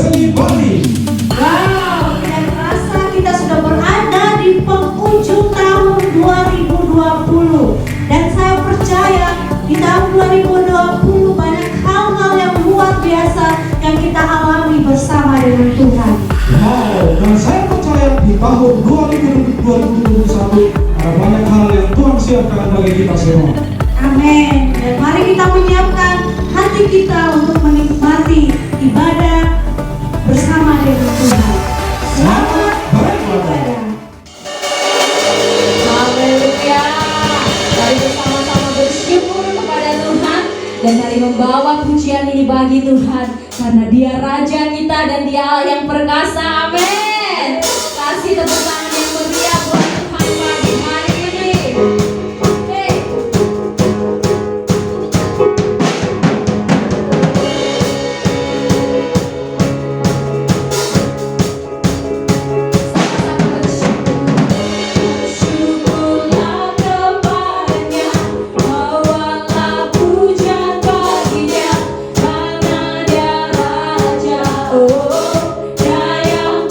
Wesley Bali. Wow, tidak terasa kita sudah berada di penghujung tahun 2020. Dan saya percaya di tahun 2020 banyak hal-hal yang luar biasa yang kita alami bersama dengan Tuhan. Wow, dan saya percaya di tahun 2021 ada banyak hal yang Tuhan siapkan bagi kita semua. Amin. Dan mari kita menyiapkan hati kita untuk menikmati ibadah bersama dengan Tuhan. Selamat beribadah. Haleluya. Mari bersama-sama bersyukur kepada Tuhan dan mari membawa pujian ini bagi Tuhan karena Dia Raja kita dan Dia Allah yang perkasa. Amin. Kasih tepuk tangan yang meriah buat Tuhan pagi hari ini. Hey. Bersyukurlah kepadanya, bawalah pujian baginya, karena Dia Raja, oh Dia yang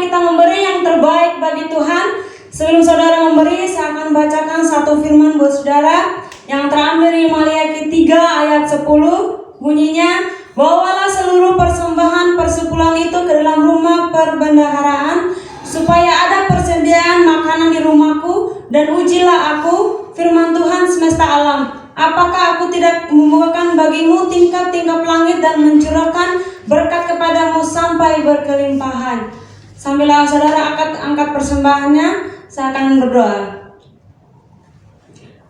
kita memberi yang terbaik bagi Tuhan. Sebelum saudara memberi, saya akan bacakan satu firman buat saudara yang terambil dari Maliaki 3 ayat 10. Bunyinya, bawalah seluruh persembahan persepuluhan itu ke dalam rumah perbendaharaan, supaya ada persediaan makanan di rumahku, dan ujilah aku, firman Tuhan semesta alam. Apakah aku tidak membukakan bagimu tingkap-tingkap langit dan mencurahkan berkat kepadamu sampai berkelimpahan? Sambillah saudara angkat persembahannya, saya akan berdoa.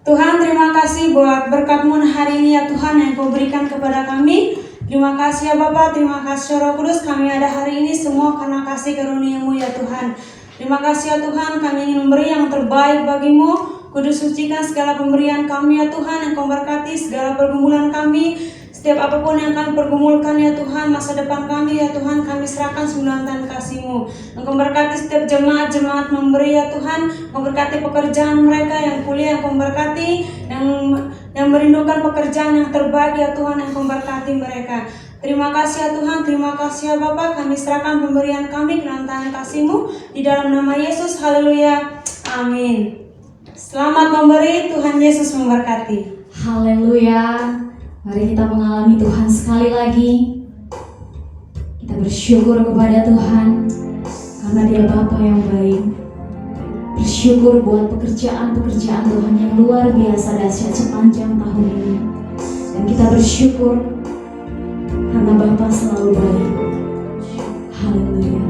Tuhan, terima kasih buat berkat-Mu hari ini ya Tuhan yang Kau berikan kepada kami. Terima kasih ya Bapa, terima kasih Roh Kudus, kami ada hari ini semua karena kasih karunia-Mu ya Tuhan. Terima kasih ya Tuhan, kami ingin memberi yang terbaik bagi-Mu. Kudus sucikan segala pemberian kami ya Tuhan, yang Kau berkati segala pergumulan kami. Setiap apapun yang kami pergumulkan ya Tuhan, masa depan kami ya Tuhan, kami serahkan sembilan tangan kasih-Mu. Engkau berkati setiap jemaat-jemaat memberi ya Tuhan. Engkau berkati pekerjaan mereka yang kuliah, Engkau berkati yang merindukan pekerjaan yang terbaik ya Tuhan, yang Engkau berkati mereka. Terima kasih ya Tuhan, terima kasih ya Bapa. Kami serahkan pemberian kami ke dalam tangan kasih-Mu di dalam nama Yesus. Haleluya, amin. Selamat memberi, Tuhan Yesus memberkati. Haleluya. Mari kita mengalami Tuhan sekali lagi. Kita bersyukur kepada Tuhan karena Dia Bapa yang baik. Bersyukur buat pekerjaan-pekerjaan Tuhan yang luar biasa dahsyat sepanjang tahun ini. Dan kita bersyukur karena Bapa selalu baik. Haleluya.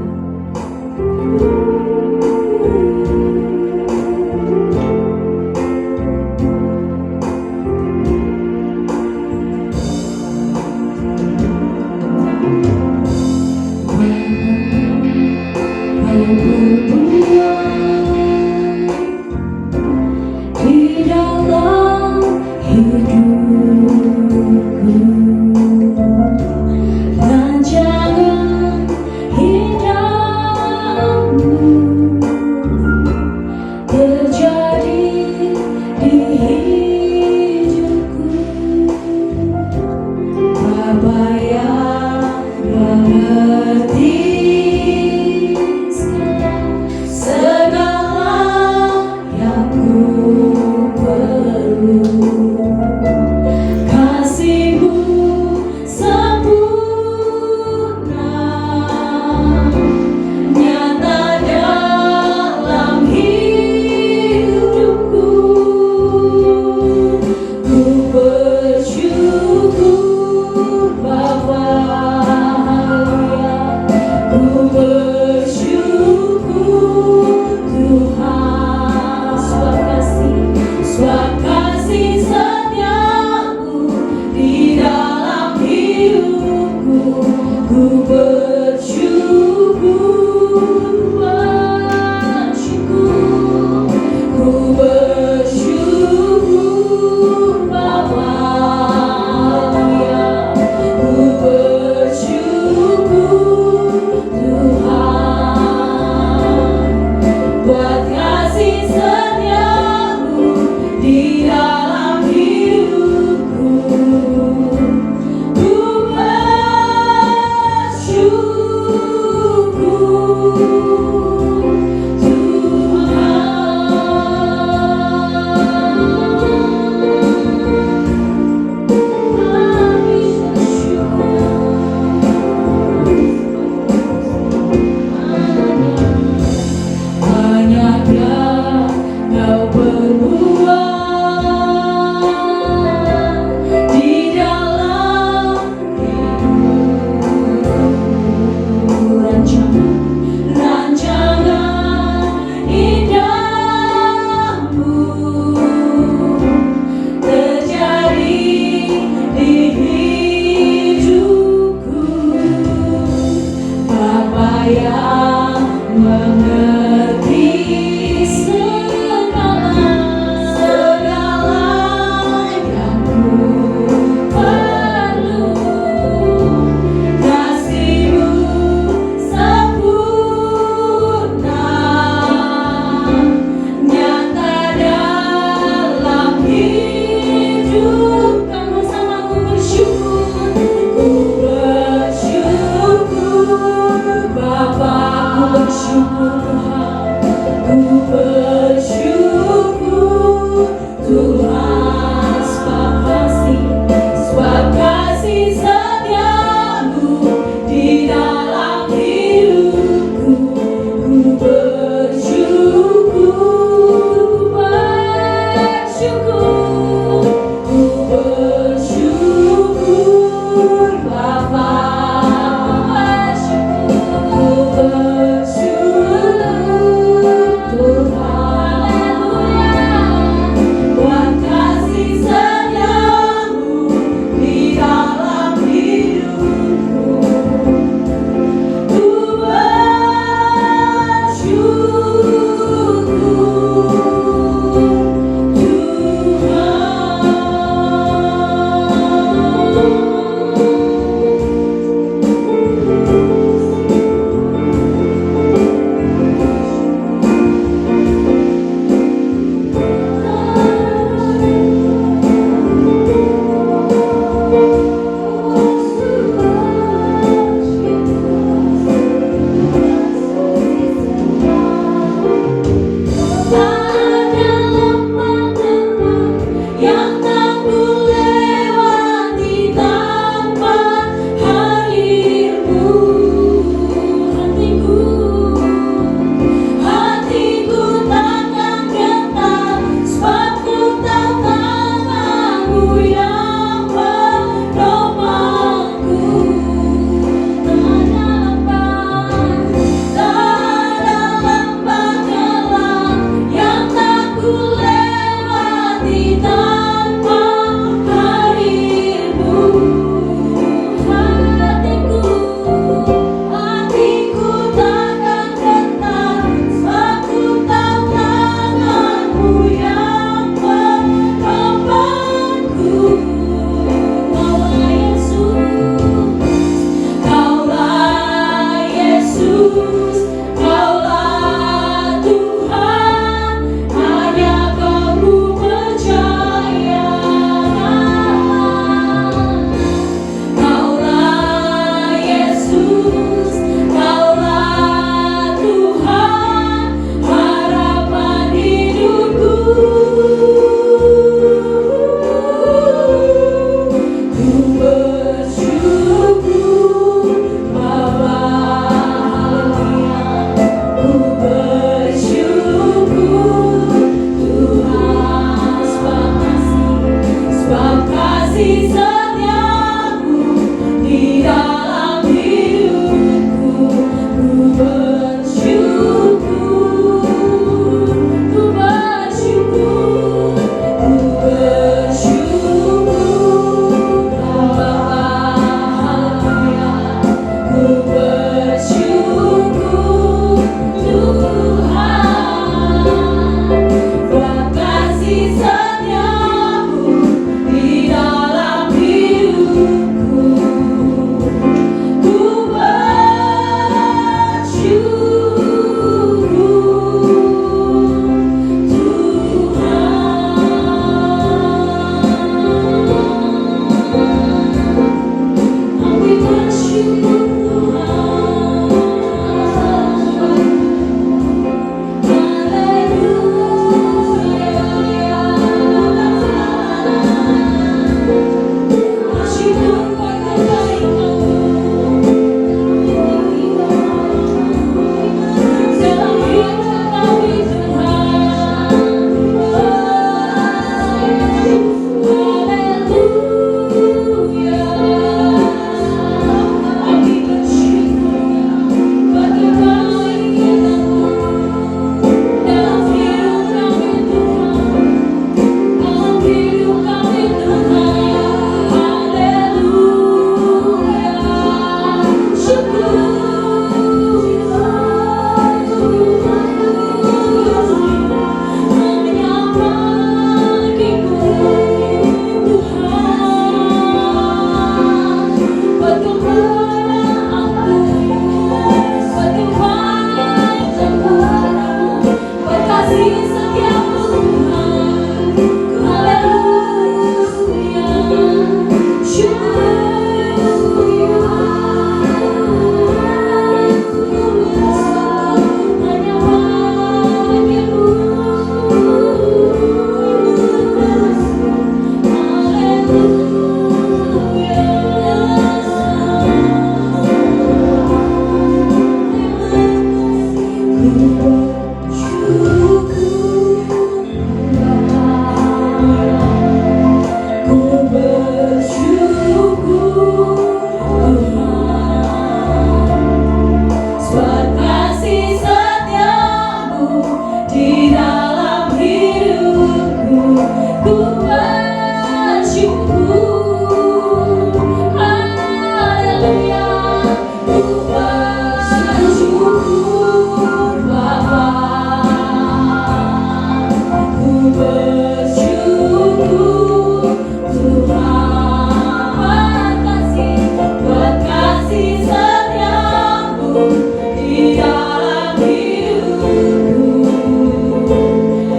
di dalam hidupku.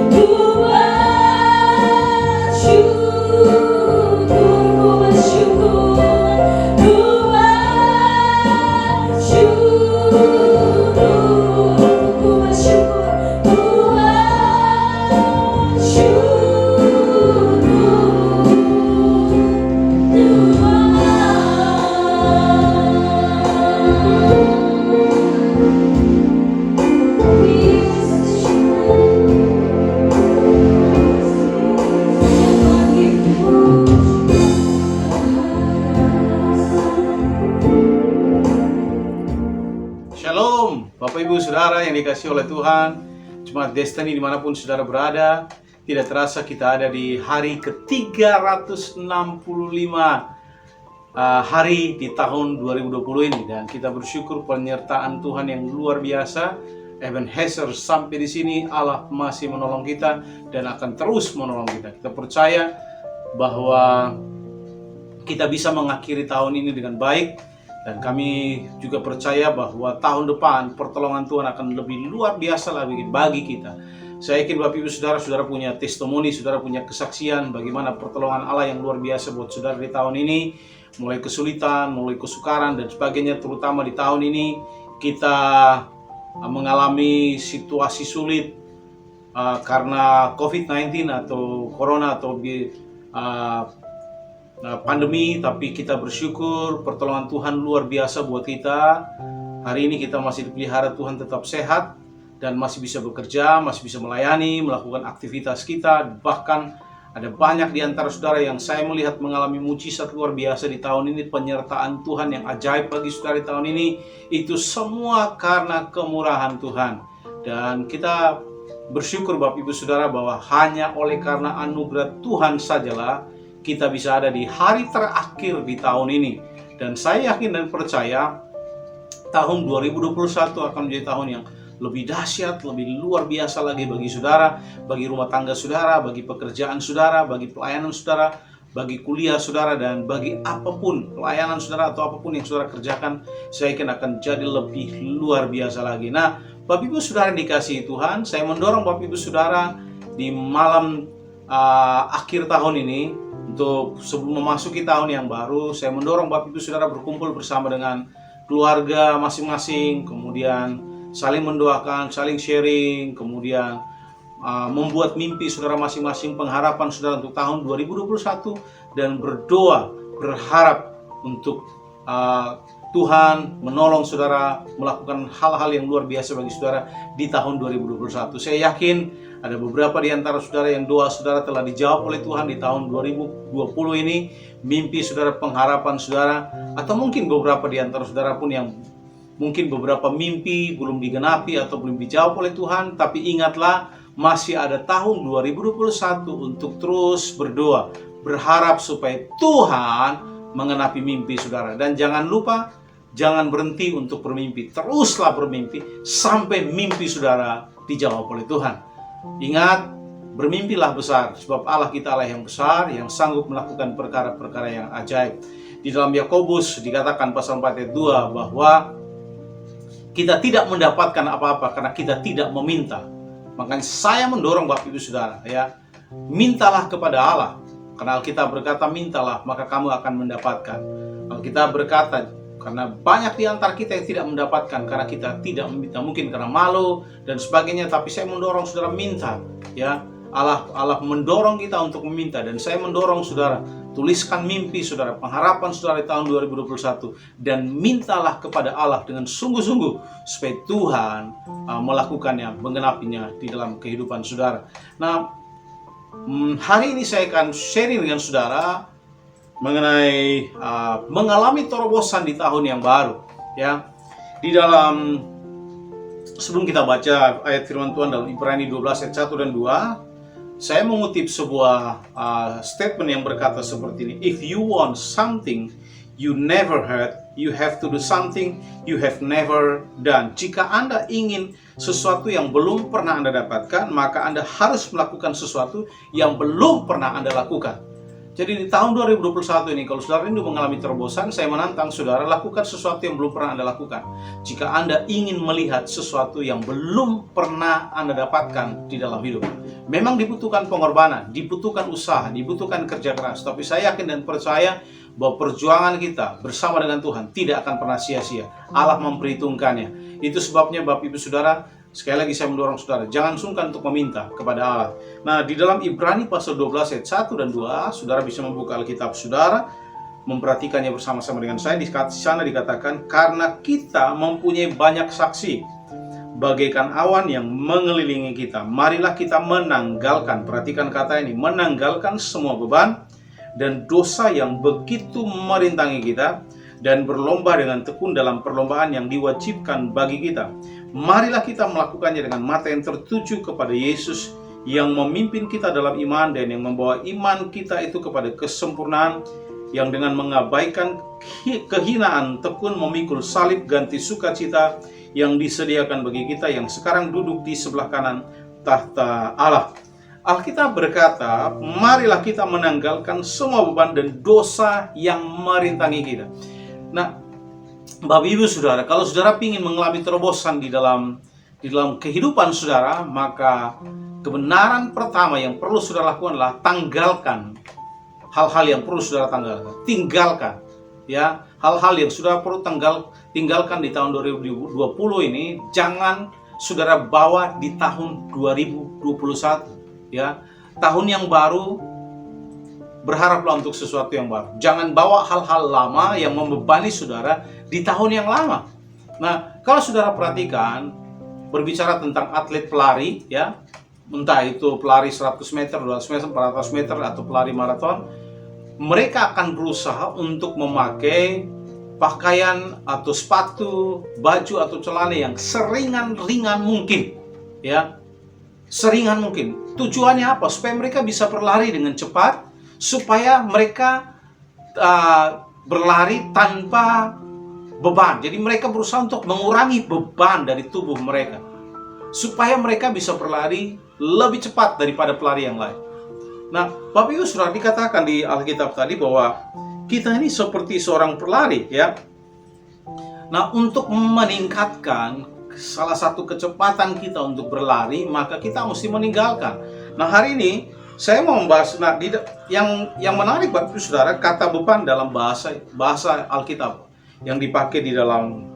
Ku bersyukur, ku bersyukur, ku bersyukur, ku bersyukur, ku Shalom, Bapak Ibu Saudara yang dikasihi oleh Tuhan, Jemaat Destiny dimanapun saudara berada. Tidak terasa kita ada di hari ke-365 hari di tahun 2020 ini, dan kita bersyukur penyertaan Tuhan yang luar biasa. Ebenezer sampai di sini, Allah masih menolong kita dan akan terus menolong kita. Kita percaya bahwa kita bisa mengakhiri tahun ini dengan baik, dan kami juga percaya bahwa tahun depan pertolongan Tuhan akan lebih luar biasa lagi bagi kita. Saya yakin Bapak Ibu Saudara punya testimoni, saudara punya kesaksian bagaimana pertolongan Allah yang luar biasa buat saudara di tahun ini. Mulai kesulitan, mulai kesukaran dan sebagainya, terutama di tahun ini kita mengalami situasi sulit karena COVID-19 atau Corona atau pandemi, tapi kita bersyukur pertolongan Tuhan luar biasa buat kita. Hari ini kita masih dipelihara Tuhan, tetap sehat dan masih bisa bekerja, masih bisa melayani, melakukan aktivitas kita. Bahkan ada banyak di antara saudara yang saya melihat mengalami mujizat luar biasa di tahun ini. Penyertaan Tuhan yang ajaib bagi saudara di tahun ini, itu semua karena kemurahan Tuhan. Dan kita bersyukur Bapak Ibu Saudara bahwa hanya oleh karena anugerah Tuhan sajalah kita bisa ada di hari terakhir di tahun ini. Dan saya yakin dan percaya tahun 2021 akan menjadi tahun yang lebih dahsyat, lebih luar biasa lagi bagi saudara, bagi rumah tangga saudara, bagi pekerjaan saudara, bagi pelayanan saudara, bagi kuliah saudara, dan bagi apapun pelayanan saudara atau apapun yang saudara kerjakan, saya yakin akan jadi lebih luar biasa lagi. Nah, Bapak Ibu Saudara dikasihi Tuhan, saya mendorong Bapak Ibu Saudara di malam akhir tahun ini, untuk sebelum memasuki tahun yang baru, saya mendorong Bapak Ibu Saudara berkumpul bersama dengan keluarga masing-masing, kemudian saling mendoakan, saling sharing, kemudian membuat mimpi saudara masing-masing, pengharapan saudara untuk tahun 2021, dan berdoa, berharap untuk Tuhan menolong saudara melakukan hal-hal yang luar biasa bagi saudara di tahun 2021. Saya yakin ada beberapa di antara saudara yang doa saudara telah dijawab oleh Tuhan di tahun 2020 ini, mimpi saudara, pengharapan saudara, atau mungkin beberapa di antara saudara pun yang mungkin beberapa mimpi belum digenapi atau belum dijawab oleh Tuhan. Tapi ingatlah, masih ada tahun 2021 untuk terus berdoa, berharap supaya Tuhan mengenapi mimpi saudara. Dan jangan lupa, jangan berhenti untuk bermimpi. Teruslah bermimpi sampai mimpi saudara dijawab oleh Tuhan. Ingat, bermimpilah besar, sebab Allah kita Allah yang besar, yang sanggup melakukan perkara-perkara yang ajaib. Di dalam Yakobus dikatakan pasal 4 ayat 2 bahwa kita tidak mendapatkan apa-apa karena kita tidak meminta. Makanya saya mendorong Bapak Ibu Saudara, ya, mintalah kepada Allah. Karena Alkitab berkata, mintalah maka kamu akan mendapatkan. Alkitab berkata, karena banyak di antara kita yang tidak mendapatkan karena kita tidak meminta, mungkin karena malu dan sebagainya. Tapi saya mendorong saudara minta, ya. Allah mendorong kita untuk meminta, dan saya mendorong saudara tuliskan mimpi saudara, pengharapan saudara di tahun 2021, dan mintalah kepada Allah dengan sungguh-sungguh supaya Tuhan melakukannya, menggenapinya di dalam kehidupan saudara. Nah, hari ini saya akan sharing dengan saudara mengenai mengalami terobosan di tahun yang baru, ya. Di dalam, sebelum kita baca ayat firman Tuhan dalam Ibrani 12 ayat 1 dan 2, saya mengutip sebuah statement yang berkata seperti ini. If you want something you never had, you have to do something you have never done. Jika Anda ingin sesuatu yang belum pernah Anda dapatkan, maka Anda harus melakukan sesuatu yang belum pernah Anda lakukan. Jadi di tahun 2021 ini, kalau saudara rindu mengalami terobosan, saya menantang saudara lakukan sesuatu yang belum pernah Anda lakukan. Jika Anda ingin melihat sesuatu yang belum pernah Anda dapatkan di dalam hidup. Memang dibutuhkan pengorbanan, dibutuhkan usaha, dibutuhkan kerja keras. Tapi saya yakin dan percaya bahwa perjuangan kita bersama dengan Tuhan tidak akan pernah sia-sia. Allah memperhitungkannya. Itu sebabnya Bapak Ibu Saudara, sekali lagi saya mendorong saudara, jangan sungkan untuk meminta kepada Allah. Nah, di dalam Ibrani pasal 12 ayat 1 dan 2, saudara bisa membuka Alkitab saudara, memperhatikannya bersama-sama dengan saya. Di sana dikatakan, karena kita mempunyai banyak saksi, bagaikan awan yang mengelilingi kita, marilah kita menanggalkan, perhatikan kata ini, menanggalkan semua beban dan dosa yang begitu merintangi kita, dan berlomba dengan tekun dalam perlombaan yang diwajibkan bagi kita. Marilah kita melakukannya dengan mata yang tertuju kepada Yesus yang memimpin kita dalam iman dan yang membawa iman kita itu kepada kesempurnaan, yang dengan mengabaikan kehinaan tekun memikul salib ganti sukacita yang disediakan bagi kita yang sekarang duduk di sebelah kanan tahta Allah. Alkitab berkata, marilah kita menanggalkan semua beban dan dosa yang merintangi kita. Nah, Bapak Ibu Saudara, kalau saudara ingin mengalami terobosan di dalam kehidupan saudara, maka kebenaran pertama yang perlu saudara lakukan adalah tanggalkan hal-hal yang perlu saudara tinggalkan, ya, hal-hal yang saudara perlu tinggalkan di tahun 2020 ini, jangan saudara bawa di tahun 2021, ya. Tahun yang baru, berharaplah untuk sesuatu yang baru. Jangan bawa hal-hal lama yang membebani saudara di tahun yang lama. Nah, kalau saudara perhatikan, berbicara tentang atlet pelari, ya, entah itu pelari 100 meter, 200 meter, 400 meter, atau pelari maraton, mereka akan berusaha untuk memakai pakaian atau sepatu, baju atau celana yang seringan-ringan mungkin, ya, seringan mungkin. Tujuannya apa? Supaya mereka bisa berlari dengan cepat, supaya mereka berlari tanpa beban. Jadi mereka berusaha untuk mengurangi beban dari tubuh mereka, supaya mereka bisa berlari lebih cepat daripada pelari yang lain. Nah, Bapak Ibu sudah dikatakan di Alkitab tadi bahwa kita ini seperti seorang pelari, ya. Nah, untuk meningkatkan salah satu kecepatan kita untuk berlari, maka kita mesti meninggalkan. Nah, hari ini saya mau membahas, yang menarik Bapak Ibu Saudara, kata beban dalam bahasa Alkitab yang dipakai di dalam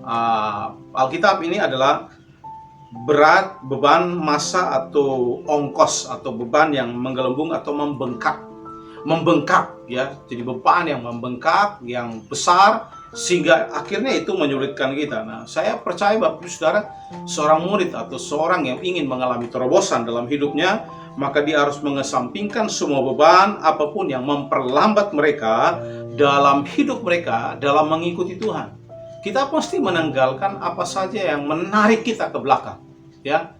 Alkitab ini adalah berat, beban, massa atau ongkos, atau beban yang menggelembung atau membengkak, ya. Jadi beban yang membengkak, yang besar, sehingga akhirnya itu menyulitkan kita. Nah, saya percaya Bapak Ibu Saudara, seorang murid atau seorang yang ingin mengalami terobosan dalam hidupnya, maka dia harus mengesampingkan semua beban apapun yang memperlambat mereka dalam hidup mereka dalam mengikuti Tuhan. Kita pasti menanggalkan apa saja yang menarik kita ke belakang, ya.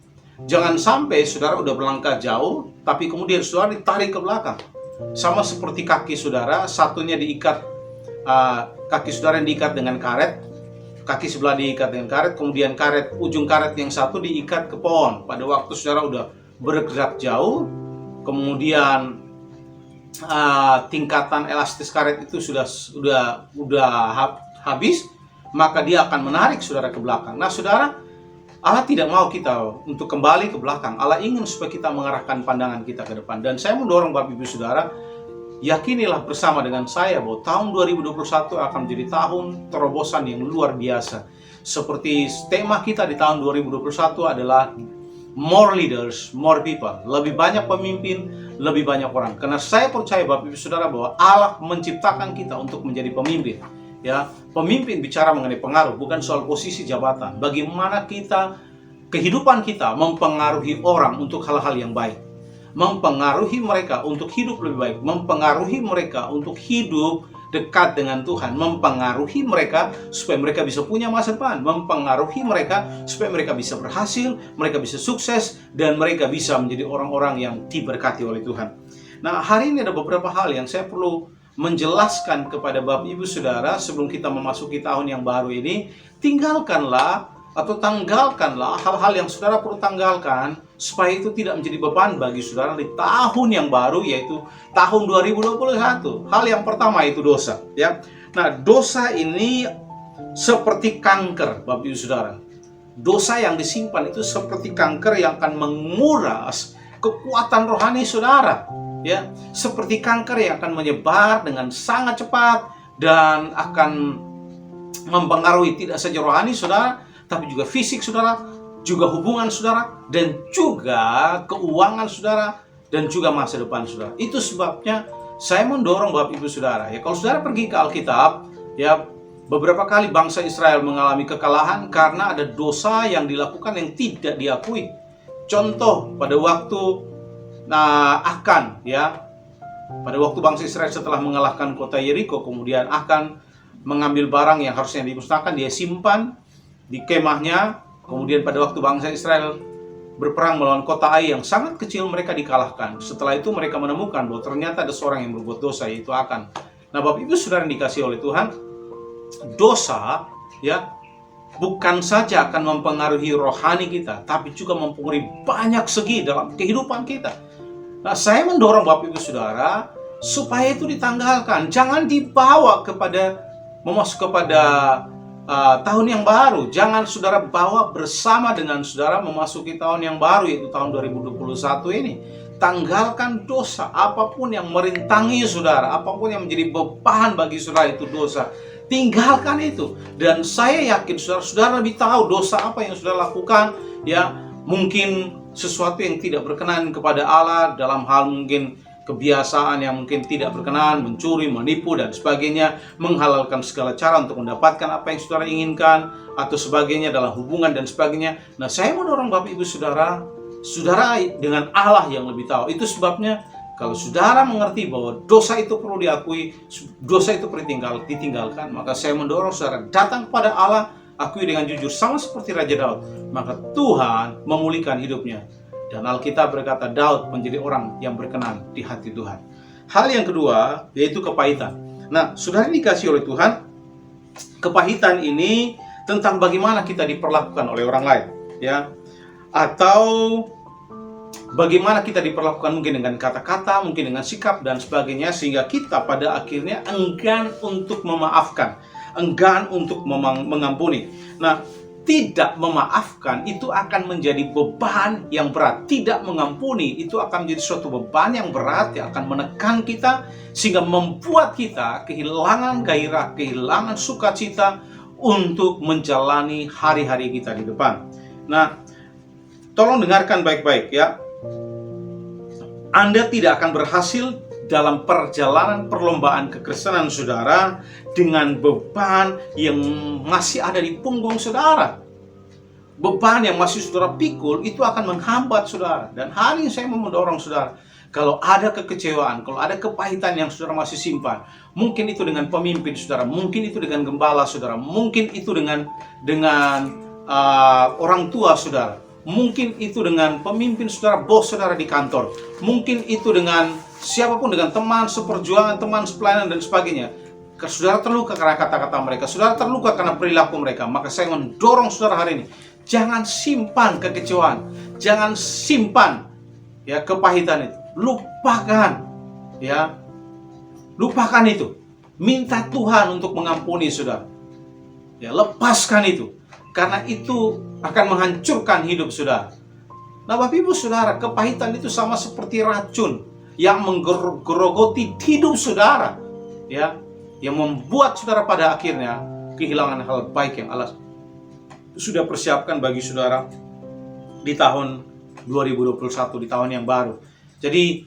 Jangan sampai saudara udah berlangkah jauh tapi kemudian saudara ditarik ke belakang. Sama seperti kaki saudara, satunya diikat, kaki saudara yang diikat dengan karet, kaki sebelah diikat dengan karet, kemudian ujung karet yang satu diikat ke pohon. Pada waktu saudara udah bergerak jauh, kemudian tingkatan elastis karet itu sudah habis, maka dia akan menarik saudara ke belakang. Nah, saudara, Allah tidak mau kita untuk kembali ke belakang. Allah ingin supaya kita mengarahkan pandangan kita ke depan. Dan saya mendorong Bapak Ibu Saudara, yakinilah bersama dengan saya bahwa tahun 2021 akan menjadi tahun terobosan yang luar biasa. Seperti tema kita di tahun 2021 adalah more leaders, more people. Lebih banyak pemimpin, lebih banyak orang. Karena saya percaya Bapak Ibu Saudara bahwa Allah menciptakan kita untuk menjadi pemimpin. Ya, pemimpin bicara mengenai pengaruh, bukan soal posisi jabatan. Bagaimana kehidupan kita mempengaruhi orang untuk hal-hal yang baik, mempengaruhi mereka untuk hidup lebih baik, mempengaruhi mereka untuk hidup dekat dengan Tuhan, mempengaruhi mereka supaya mereka bisa punya masa depan, mempengaruhi mereka supaya mereka bisa berhasil, mereka bisa sukses, dan mereka bisa menjadi orang-orang yang diberkati oleh Tuhan. Nah, hari ini ada beberapa hal yang saya perlu menjelaskan kepada Bapak Ibu Saudara sebelum kita memasuki tahun yang baru ini. Tinggalkanlah atau tanggalkanlah hal-hal yang saudara perlu tanggalkan supaya itu tidak menjadi beban bagi saudara di tahun yang baru, yaitu tahun 2021. Hal yang pertama itu dosa, ya. Nah, dosa ini seperti kanker, Bapak Ibu Saudara. Dosa yang disimpan itu seperti kanker yang akan menguras kekuatan rohani saudara, ya. Seperti kanker yang akan menyebar dengan sangat cepat dan akan mempengaruhi tidak saja rohani saudara, tapi juga fisik saudara, juga hubungan saudara, dan juga keuangan saudara, dan juga masa depan saudara. Itu sebabnya saya mendorong Bapak Ibu Saudara, ya, kalau saudara pergi ke Alkitab, ya, beberapa kali bangsa Israel mengalami kekalahan karena ada dosa yang dilakukan yang tidak diakui. Contoh pada waktu Akan, ya, pada waktu bangsa Israel setelah mengalahkan kota Yeriko, kemudian Akan mengambil barang yang harusnya dimusnahkan, dia simpan di kemahnya. Kemudian pada waktu bangsa Israel berperang melawan kota Ai yang sangat kecil, mereka dikalahkan. Setelah itu mereka menemukan bahwa ternyata ada seorang yang berbuat dosa, yaitu Akan. Nah, Bapak Ibu Saudara yang dikasihi oleh Tuhan, dosa, ya, bukan saja akan mempengaruhi rohani kita, tapi juga mempengaruhi banyak segi dalam kehidupan kita. Nah, saya mendorong Bapak Ibu Saudara supaya itu ditanggalkan. Jangan dibawa memasuki kepada tahun yang baru. Jangan saudara bawa bersama dengan saudara memasuki tahun yang baru, yaitu tahun 2021 ini. Tanggalkan dosa, apapun yang merintangi saudara, apapun yang menjadi beban bagi saudara itu dosa. Tinggalkan itu. Dan saya yakin saudara lebih tahu dosa apa yang saudara lakukan, ya. Mungkin sesuatu yang tidak berkenan kepada Allah, dalam hal mungkin kebiasaan yang mungkin tidak berkenan, mencuri, menipu, dan sebagainya, menghalalkan segala cara untuk mendapatkan apa yang saudara inginkan, atau sebagainya dalam hubungan dan sebagainya. Nah, saya mendorong Bapak Ibu Saudara, saudara dengan Allah yang lebih tahu. Itu sebabnya kalau saudara mengerti bahwa dosa itu perlu diakui, dosa itu perlu ditinggalkan, maka saya mendorong saudara datang kepada Allah, akui dengan jujur, sama seperti Raja Daud. Maka Tuhan memulihkan hidupnya. Dan Alkitab berkata Daud menjadi orang yang berkenan di hati Tuhan. Hal yang kedua yaitu kepahitan. Nah, saudara dikasih oleh Tuhan, kepahitan ini tentang bagaimana kita diperlakukan oleh orang lain, ya, atau bagaimana kita diperlakukan mungkin dengan kata-kata, mungkin dengan sikap dan sebagainya, sehingga kita pada akhirnya enggan untuk memaafkan, enggan untuk mengampuni. Nah, tidak memaafkan itu akan menjadi beban yang berat. Tidak mengampuni itu akan menjadi suatu beban yang berat yang akan menekan kita, sehingga membuat kita kehilangan gairah, kehilangan sukacita untuk menjalani hari-hari kita di depan. Nah, tolong dengarkan baik-baik, ya. Anda tidak akan berhasil dalam perjalanan perlombaan kekristenan saudara dengan beban yang masih ada di punggung saudara. Beban yang masih saudara pikul itu akan menghambat saudara. Dan hari ini saya mau mendorong saudara, kalau ada kekecewaan, kalau ada kepahitan yang saudara masih simpan, mungkin itu dengan pemimpin saudara, mungkin itu dengan gembala saudara, mungkin itu dengan orang tua saudara, mungkin itu dengan pemimpin saudara, bos saudara di kantor, mungkin itu dengan siapapun, dengan teman seperjuangan, teman sepelayanan dan sebagainya. Saudara terluka karena kata-kata mereka, saudara terluka karena perilaku mereka. Maka saya mendorong saudara hari ini, jangan simpan kekecewaan, jangan simpan, ya, kepahitan itu. Lupakan, ya, lupakan itu. Minta Tuhan untuk mengampuni saudara, ya, lepaskan itu, karena itu akan menghancurkan hidup saudara. Nah, Bapak Ibu Saudara, kepahitan itu sama seperti racun yang menggerogoti hidup saudara, ya, yang membuat saudara pada akhirnya kehilangan hal baik yang Allah sudah persiapkan bagi saudara di tahun 2021, di tahun yang baru. Jadi,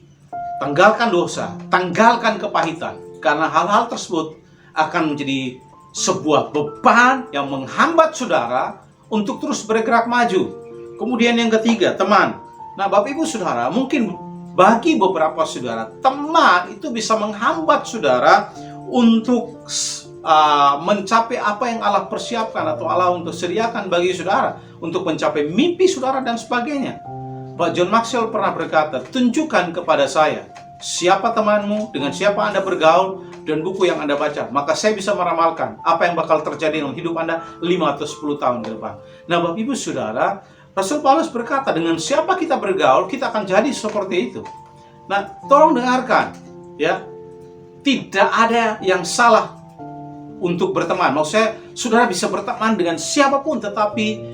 tanggalkan dosa, tanggalkan kepahitan, karena hal-hal tersebut akan menjadi sebuah beban yang menghambat saudara untuk terus bergerak maju. Kemudian yang ketiga, teman. Nah, Bapak Ibu Saudara, mungkin bagi beberapa saudara, teman itu bisa menghambat saudara untuk mencapai apa yang Allah persiapkan atau Allah untuk sediakan bagi saudara, untuk mencapai mimpi saudara dan sebagainya. Pak John Maxwell pernah berkata, tunjukkan kepada saya siapa temanmu, dengan siapa Anda bergaul, dan buku yang Anda baca, maka saya bisa meramalkan apa yang bakal terjadi dalam hidup Anda 5 atau 10 tahun ke depan. Nah, Bapak Ibu Saudara, Rasul Paulus berkata, dengan siapa kita bergaul, kita akan jadi seperti itu. Nah, tolong dengarkan, ya. Tidak ada yang salah untuk berteman. Maksud saya, saudara bisa berteman dengan siapapun, tetapi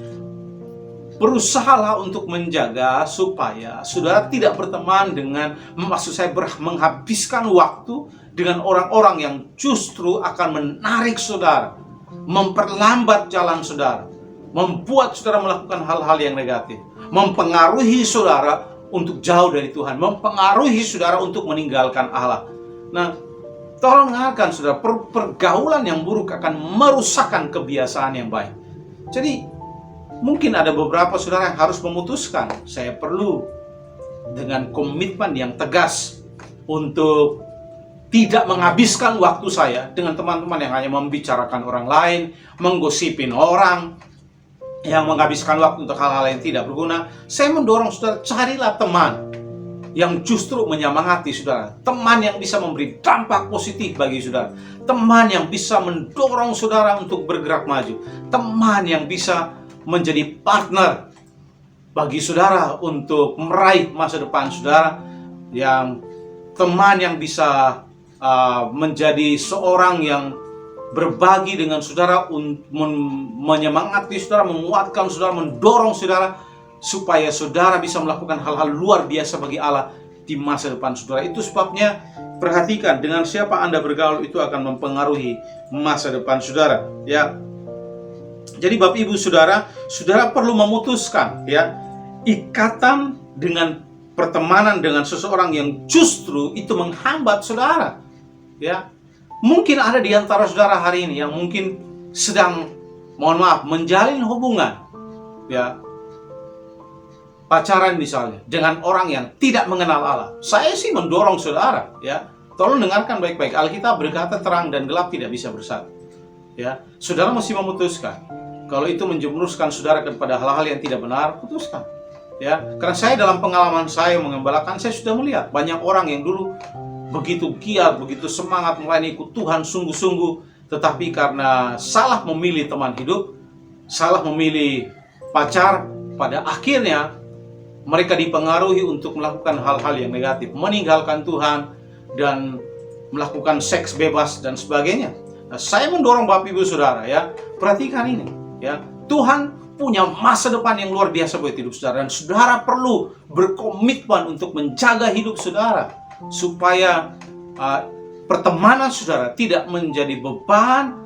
berusahalah untuk menjaga supaya saudara tidak berteman dengan, maksud saya, menghabiskan waktu dengan orang-orang yang justru akan menarik saudara, memperlambat jalan saudara, membuat saudara melakukan hal-hal yang negatif, mempengaruhi saudara untuk jauh dari Tuhan, mempengaruhi saudara untuk meninggalkan Allah. Nah, tolong dengarkan saudara, pergaulan yang buruk akan merusakkan kebiasaan yang baik. Jadi, mungkin ada beberapa saudara yang harus memutuskan, saya perlu dengan komitmen yang tegas untuk tidak menghabiskan waktu saya dengan teman-teman yang hanya membicarakan orang lain, menggosipin orang, yang menghabiskan waktu untuk hal-hal yang tidak berguna. Saya mendorong saudara, carilah teman yang justru menyemangati saudara, teman yang bisa memberi dampak positif bagi saudara, teman yang bisa mendorong saudara untuk bergerak maju, teman yang bisa menjadi partner bagi saudara untuk meraih masa depan saudara, yang teman yang bisa menjadi seorang yang berbagi dengan saudara, menyemangati saudara, menguatkan saudara, mendorong saudara supaya saudara bisa melakukan hal-hal luar biasa bagi Allah di masa depan saudara. Itu sebabnya perhatikan, dengan siapa Anda bergaul itu akan mempengaruhi masa depan saudara, ya. Jadi Bapak Ibu Saudara, saudara perlu memutuskan, ya, ikatan dengan pertemanan dengan seseorang yang justru itu menghambat saudara, ya. Mungkin ada di antara saudara hari ini yang mungkin sedang, mohon maaf, menjalin hubungan, ya, pacaran misalnya, dengan orang yang tidak mengenal Allah. Saya sih mendorong saudara, ya, tolong dengarkan baik-baik. Alkitab berkata terang dan gelap tidak bisa bersatu. Ya, saudara mesti memutuskan. Kalau itu menjerumuskan saudara kepada hal-hal yang tidak benar, putuskan. Ya, karena saya dalam pengalaman saya mengembalakan, saya sudah melihat banyak orang yang dulu begitu giat, begitu semangat melayani ikut Tuhan sungguh-sungguh, tetapi karena salah memilih teman hidup, salah memilih pacar, pada akhirnya mereka dipengaruhi untuk melakukan hal-hal yang negatif, meninggalkan Tuhan dan melakukan seks bebas dan sebagainya. Nah, saya mendorong Bapak Ibu Saudara, ya, perhatikan ini, ya. Tuhan punya masa depan yang luar biasa buat hidup saudara, dan saudara perlu berkomitmen untuk menjaga hidup saudara supaya pertemanan saudara tidak menjadi beban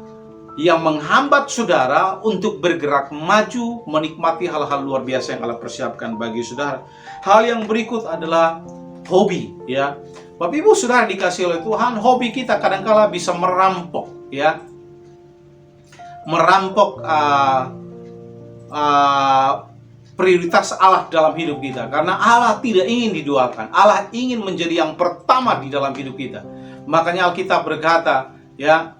yang menghambat saudara untuk bergerak maju, menikmati hal-hal luar biasa yang Allah persiapkan bagi saudara. Hal yang berikut adalah hobi, ya. Bapak Ibu Saudara dikasih oleh Tuhan, hobi kita kadangkala bisa merampok, ya, merampok prioritas Allah dalam hidup kita. Karena Allah tidak ingin diduakan, Allah ingin menjadi yang pertama di dalam hidup kita. Makanya Alkitab berkata, ya,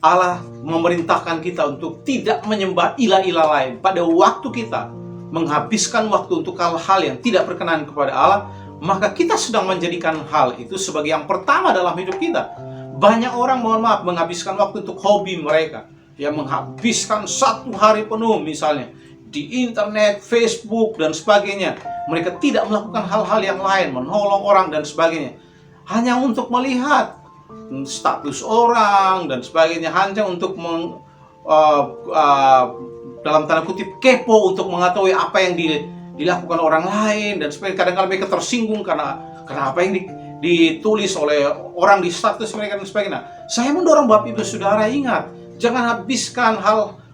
Allah memerintahkan kita untuk tidak menyembah ilah-ilah lain. Pada waktu kita menghabiskan waktu untuk hal-hal yang tidak berkenan kepada Allah, maka kita sedang menjadikan hal itu sebagai yang pertama dalam hidup kita. Banyak orang, mohon maaf, menghabiskan waktu untuk hobi mereka, ya, menghabiskan 1 hari penuh misalnya di internet, Facebook, dan sebagainya. Mereka tidak melakukan hal-hal yang lain, menolong orang dan sebagainya, hanya untuk melihat status orang dan sebagainya, hanya untuk dalam tanda kutip kepo untuk mengetahui apa yang dilakukan orang lain dan sebagainya. Kadang-kadang mereka tersinggung karena apa yang ditulis oleh orang di status mereka dan sebagainya. Saya mendorong Bapak Ibu Saudara, ingat, jangan habiskan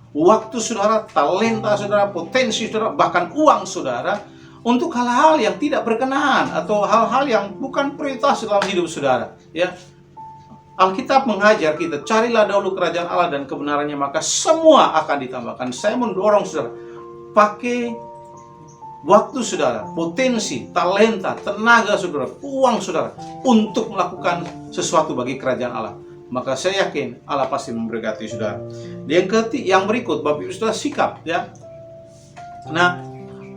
waktu saudara, talenta saudara, potensi saudara, bahkan uang saudara untuk hal-hal yang tidak berkenan atau hal-hal yang bukan prioritas dalam hidup saudara, ya. Alkitab mengajar kita, carilah dahulu kerajaan Allah dan kebenarannya, maka semua akan ditambahkan. Saya mendorong saudara, pakai waktu saudara, potensi, talenta, tenaga saudara, uang saudara untuk melakukan sesuatu bagi kerajaan Allah. Maka saya yakin Allah pasti memberkati saudara. Yang berikut, Bapak Ibu Saudara, sikap, ya. Nah,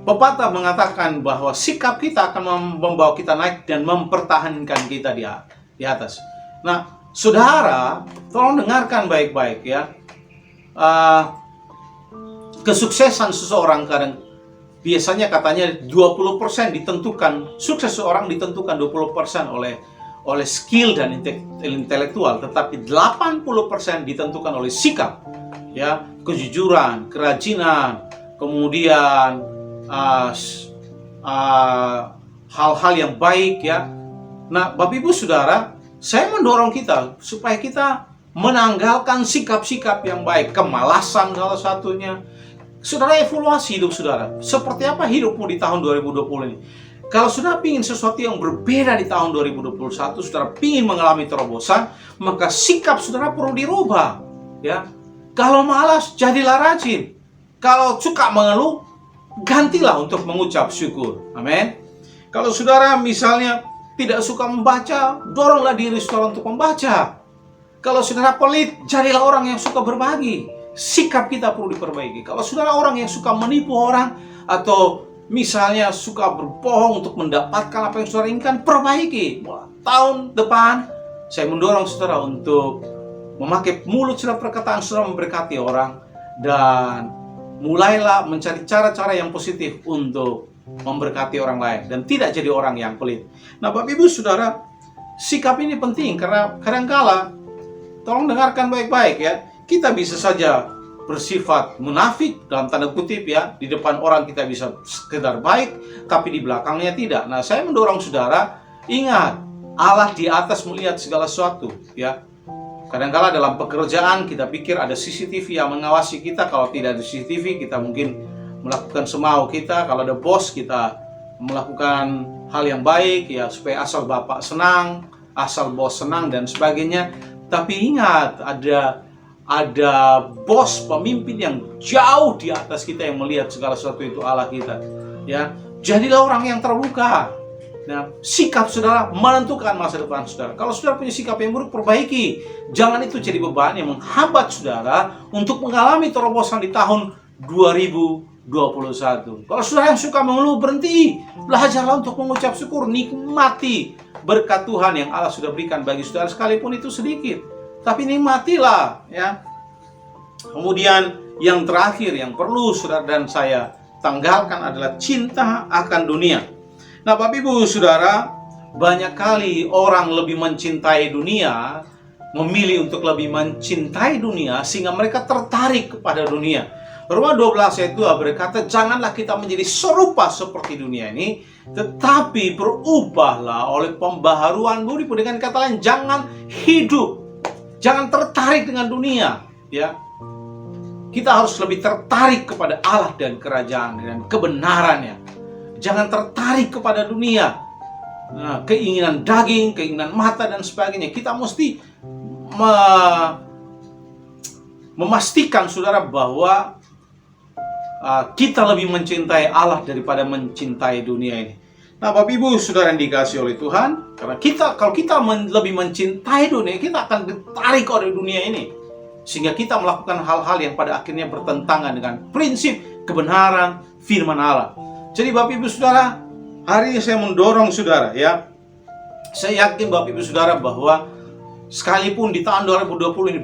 pepatah mengatakan bahwa sikap kita akan membawa kita naik dan mempertahankan kita di atas. Nah, saudara, tolong dengarkan baik-baik ya. Kesuksesan seseorang biasanya katanya 20% ditentukan, sukses seseorang ditentukan 20% oleh skill dan intelektual, tetapi 80% ditentukan oleh sikap, ya, kejujuran, kerajinan, kemudian hal-hal yang baik, ya. Nah, Bapak Ibu Saudara, saya mendorong kita supaya kita menanggalkan sikap-sikap yang baik, kemalasan salah satunya. Saudara evaluasi hidup saudara, seperti apa hidupmu di tahun 2020 ini? Kalau saudara ingin sesuatu yang berbeda di tahun 2021, saudara ingin mengalami terobosan, maka sikap saudara perlu dirubah, ya. Kalau malas, jadilah rajin. Kalau suka mengeluh, gantilah untuk mengucap syukur. Amin. Kalau saudara misalnya tidak suka membaca, doronglah diri saudara untuk membaca. Kalau saudara pelit, jadilah orang yang suka berbagi. Sikap kita perlu diperbaiki. Kalau saudara orang yang suka menipu orang, atau misalnya suka berbohong untuk mendapatkan apa yang saudara inginkan, perbaiki. Tahun depan, saya mendorong saudara untuk memakai mulut saudara, perkataan saudara memberkati orang, dan mulailah mencari cara-cara yang positif untuk memberkati orang lain, dan tidak jadi orang yang pelit. Nah, Bapak Ibu Saudara, sikap ini penting karena kadangkala, tolong dengarkan baik-baik ya, kita bisa saja bersifat munafik dalam tanda kutip ya, di depan orang kita bisa sekedar baik, tapi di belakangnya tidak. Nah, saya mendorong saudara, ingat, Allah di atas melihat segala sesuatu ya. Kadangkala dalam pekerjaan kita pikir ada CCTV yang mengawasi kita. Kalau tidak ada CCTV, kita mungkin melakukan semau kita. Kalau ada bos, kita melakukan hal yang baik ya, supaya asal bapak senang, asal bos senang, dan sebagainya. Tapi ingat, ada bos, pemimpin yang jauh di atas kita, yang melihat segala sesuatu, itu Allah kita ya. Jadilah orang yang terbuka. Nah, sikap saudara menentukan masa depan saudara. Kalau saudara punya sikap yang buruk, perbaiki. Jangan itu jadi beban yang menghambat saudara untuk mengalami terobosan di tahun 2021. Kalau saudara yang suka mengeluh, berhenti. Belajarlah untuk mengucap syukur. Nikmati berkat Tuhan yang Allah sudah berikan bagi saudara, sekalipun itu sedikit. Tapi nikmatilah ya. Kemudian yang terakhir yang perlu saudara dan saya tanggalkan adalah cinta akan dunia. Nah, Bapak Ibu Saudara, banyak kali orang lebih mencintai dunia, memilih untuk lebih mencintai dunia, sehingga mereka tertarik kepada dunia. Roma 12 ayat 2 berkata, janganlah kita menjadi serupa seperti dunia ini, tetapi berubahlah oleh pembaharuan budi. Dengan kata lain, jangan tertarik dengan dunia, ya. Kita harus lebih tertarik kepada Allah dan kerajaan dan kebenarannya. Jangan tertarik kepada dunia, keinginan daging, keinginan mata, dan sebagainya. Kita mesti memastikan saudara bahwa kita lebih mencintai Allah daripada mencintai dunia ini. Nah, Bapak Ibu Saudara yang dikasihi oleh Tuhan, karena kalau kita lebih mencintai dunia, kita akan ditarik oleh dunia ini, sehingga kita melakukan hal-hal yang pada akhirnya bertentangan dengan prinsip kebenaran firman Allah. Jadi Bapak Ibu Saudara, hari ini saya mendorong saudara ya. Saya yakin Bapak Ibu Saudara bahwa sekalipun di tahun 2020 ini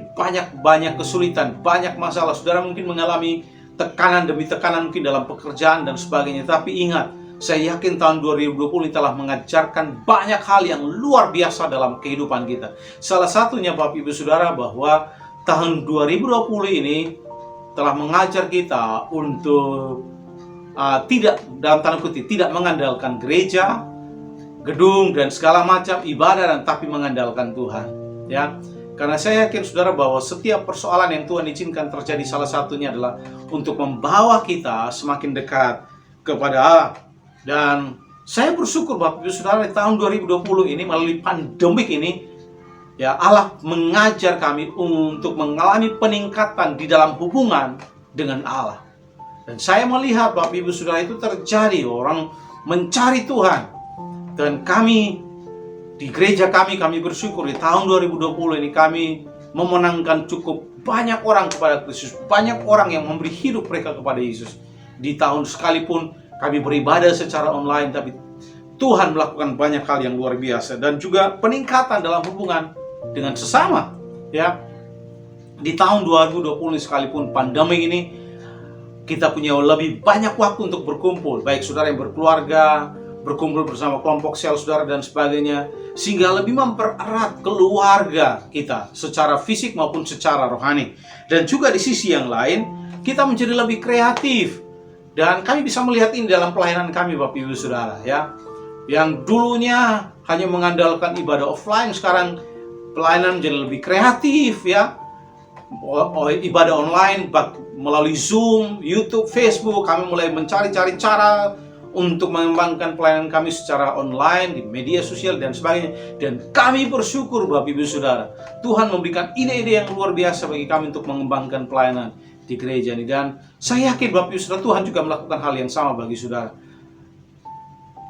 banyak kesulitan, banyak masalah, saudara mungkin mengalami tekanan demi tekanan mungkin dalam pekerjaan dan sebagainya. Tapi ingat, saya yakin tahun 2020 ini telah mengajarkan banyak hal yang luar biasa dalam kehidupan kita. Salah satunya Bapak Ibu Saudara, bahwa tahun 2020 ini telah mengajar kita untuk tidak, dalam tanda kutip, tidak mengandalkan gereja, gedung, dan segala macam ibadah, tapi mengandalkan Tuhan ya. Karena saya yakin saudara bahwa setiap persoalan yang Tuhan izinkan terjadi, salah satunya adalah untuk membawa kita semakin dekat kepada Allah. Dan saya bersyukur Bapak Ibu Saudara, di tahun 2020 ini melalui pandemik ini ya, Allah mengajar kami untuk mengalami peningkatan di dalam hubungan dengan Allah. Dan saya melihat Bapak Ibu Saudara, itu terjadi, orang mencari Tuhan. Dan kami di gereja kami bersyukur di tahun 2020 ini kami memenangkan cukup banyak orang kepada Kristus. Banyak orang yang memberi hidup mereka kepada Yesus. Di tahun sekalipun kami beribadah secara online, tapi Tuhan melakukan banyak hal yang luar biasa. Dan juga peningkatan dalam hubungan dengan sesama, ya. Di tahun 2020 sekalipun pandemi ini, kita punya lebih banyak waktu untuk berkumpul, baik saudara yang berkeluarga, berkumpul bersama kelompok sel saudara dan sebagainya, sehingga lebih mempererat keluarga kita secara fisik maupun secara rohani. Dan juga di sisi yang lain, kita menjadi lebih kreatif. Dan kami bisa melihat ini dalam pelayanan kami Bapak Ibu Saudara, ya. Yang dulunya hanya mengandalkan ibadah offline, sekarang pelayanan menjadi lebih kreatif, ya. Ibadah online melalui Zoom, YouTube, Facebook, kami mulai mencari-cari cara untuk mengembangkan pelayanan kami secara online, di media sosial dan sebagainya. Dan kami bersyukur Bapak Ibu Saudara, Tuhan memberikan ide-ide yang luar biasa bagi kami untuk mengembangkan pelayanan di gereja ini. Dan saya yakin Bapak Ibu Saudara, Tuhan juga melakukan hal yang sama bagi saudara.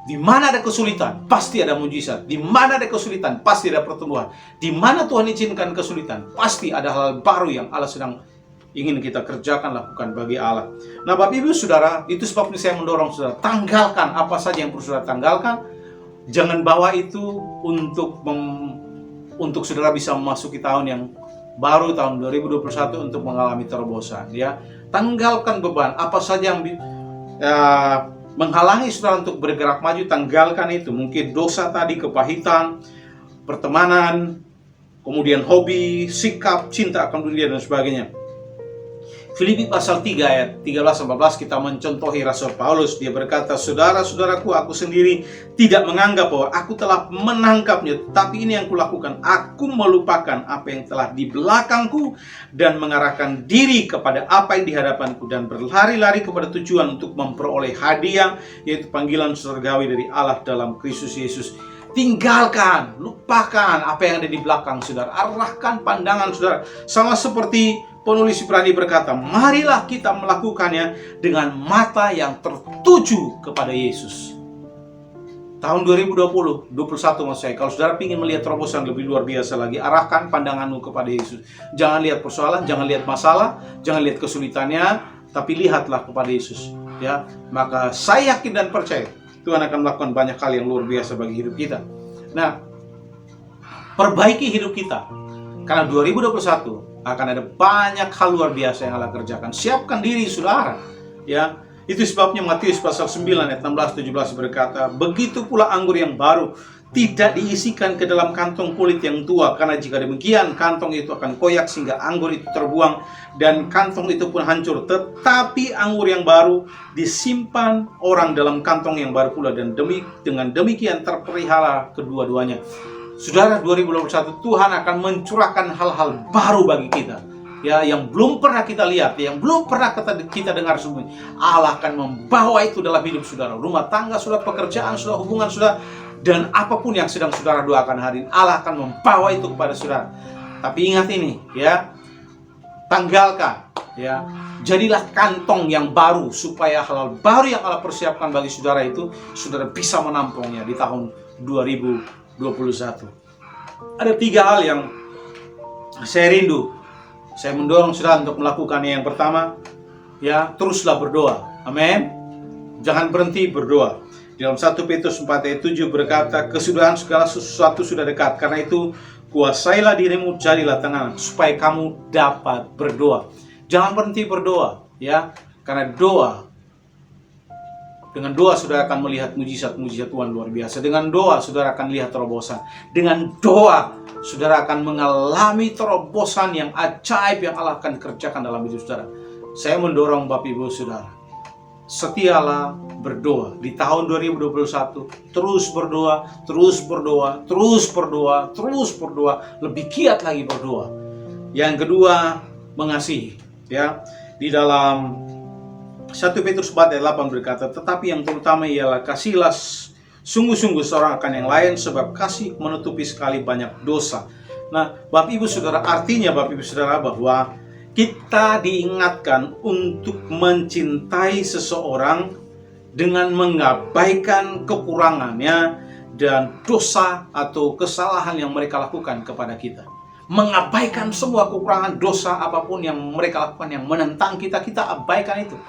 Di mana ada kesulitan, pasti ada mujizat. Di mana ada kesulitan, pasti ada pertumbuhan. Di mana Tuhan izinkan kesulitan, pasti ada hal baru yang Allah sedang ingin kita kerjakan, lakukan bagi Allah. Nah Bapak Ibu Saudara, itu sebabnya saya mendorong saudara, tanggalkan apa saja yang perlu saudara tanggalkan. Jangan bawa itu untuk saudara bisa memasuki tahun yang baru, tahun 2021, untuk mengalami terobosan, ya. Tanggalkan beban, apa saja yang menghalangi saudara untuk bergerak maju, tanggalkan itu. Mungkin dosa tadi, kepahitan, pertemanan, kemudian hobi, sikap, cinta akan dunia dan sebagainya. Filipi pasal 3 ayat 13-14 kita mencontohi Rasul Paulus. Dia berkata, saudara-saudaraku, aku sendiri tidak menganggap bahwa aku telah menangkapnya, tapi ini yang kulakukan, aku melupakan apa yang telah di belakangku dan mengarahkan diri kepada apa yang di hadapanku, dan berlari-lari kepada tujuan untuk memperoleh hadiah, yaitu panggilan surgawi dari Allah dalam Kristus Yesus. Tinggalkan, lupakan apa yang ada di belakang saudara, arahkan pandangan saudara. Sama seperti penulis Ibrani berkata, marilah kita melakukannya dengan mata yang tertuju kepada Yesus. Tahun 2020, 21 maksud saya, kalau saudara ingin melihat terobosan lebih luar biasa lagi, arahkan pandanganmu kepada Yesus. Jangan lihat persoalan, jangan lihat masalah, jangan lihat kesulitannya, tapi lihatlah kepada Yesus, ya. Maka saya yakin dan percaya Tuhan akan melakukan banyak hal yang luar biasa bagi hidup kita. Nah, perbaiki hidup kita, karena 2021 akan ada banyak hal luar biasa yang Allah kerjakan. Siapkan diri saudara, ya. Itu sebabnya Matius pasal 9 ayat 16-17 berkata, begitu pula anggur yang baru tidak diisikan ke dalam kantong kulit yang tua, karena jika demikian kantong itu akan koyak sehingga anggur itu terbuang dan kantong itu pun hancur. Tetapi anggur yang baru disimpan orang dalam kantong yang baru pula, dan dengan demikian terpelihara kedua-duanya. Saudara, 2021 Tuhan akan mencurahkan hal-hal baru bagi kita, ya, yang belum pernah kita lihat, yang belum pernah kita dengar sebelumnya. Allah akan membawa itu dalam hidup saudara, rumah tangga saudara, pekerjaan saudara, hubungan saudara, dan apapun yang sedang saudara doakan hari ini, Allah akan membawa itu kepada saudara. Tapi ingat ini, ya, tanggalkan, ya, jadilah kantong yang baru, supaya hal-hal baru yang Allah persiapkan bagi saudara itu, saudara bisa menampungnya di tahun 2021. Ada 3 hal yang saya rindu. Saya mendorong saudara untuk melakukannya. Yang pertama, ya, teruslah berdoa. Amin. Jangan berhenti berdoa. Dalam 1 Petrus 4 ayat 7 berkata, kesudahan segala sesuatu sudah dekat. Karena itu, kuasailah dirimu, jadilah tenang, supaya kamu dapat berdoa. Jangan berhenti berdoa, ya. Karena dengan doa saudara akan melihat mujizat-mujizat Tuhan luar biasa. Dengan doa saudara akan lihat terobosan. Dengan doa saudara akan mengalami terobosan yang ajaib yang Allah akan kerjakan dalam hidup saudara. Saya mendorong Bapak Ibu Saudara, setialah berdoa di tahun 2021. Terus berdoa, terus berdoa, terus berdoa, terus berdoa, lebih giat lagi berdoa. Yang kedua, mengasihi, ya. Di dalam 1 Petrus 4 ayat 8 berkata, tetapi yang terutama ialah kasihilah sungguh-sungguh seorang akan yang lain, sebab kasih menutupi sekali banyak dosa. Nah, Bapak Ibu Saudara, artinya Bapak Ibu Saudara bahwa kita diingatkan untuk mencintai seseorang dengan mengabaikan kekurangannya dan dosa atau kesalahan yang mereka lakukan kepada kita. Mengabaikan semua kekurangan, dosa apapun yang mereka lakukan yang menentang kita, kita abaikan itu.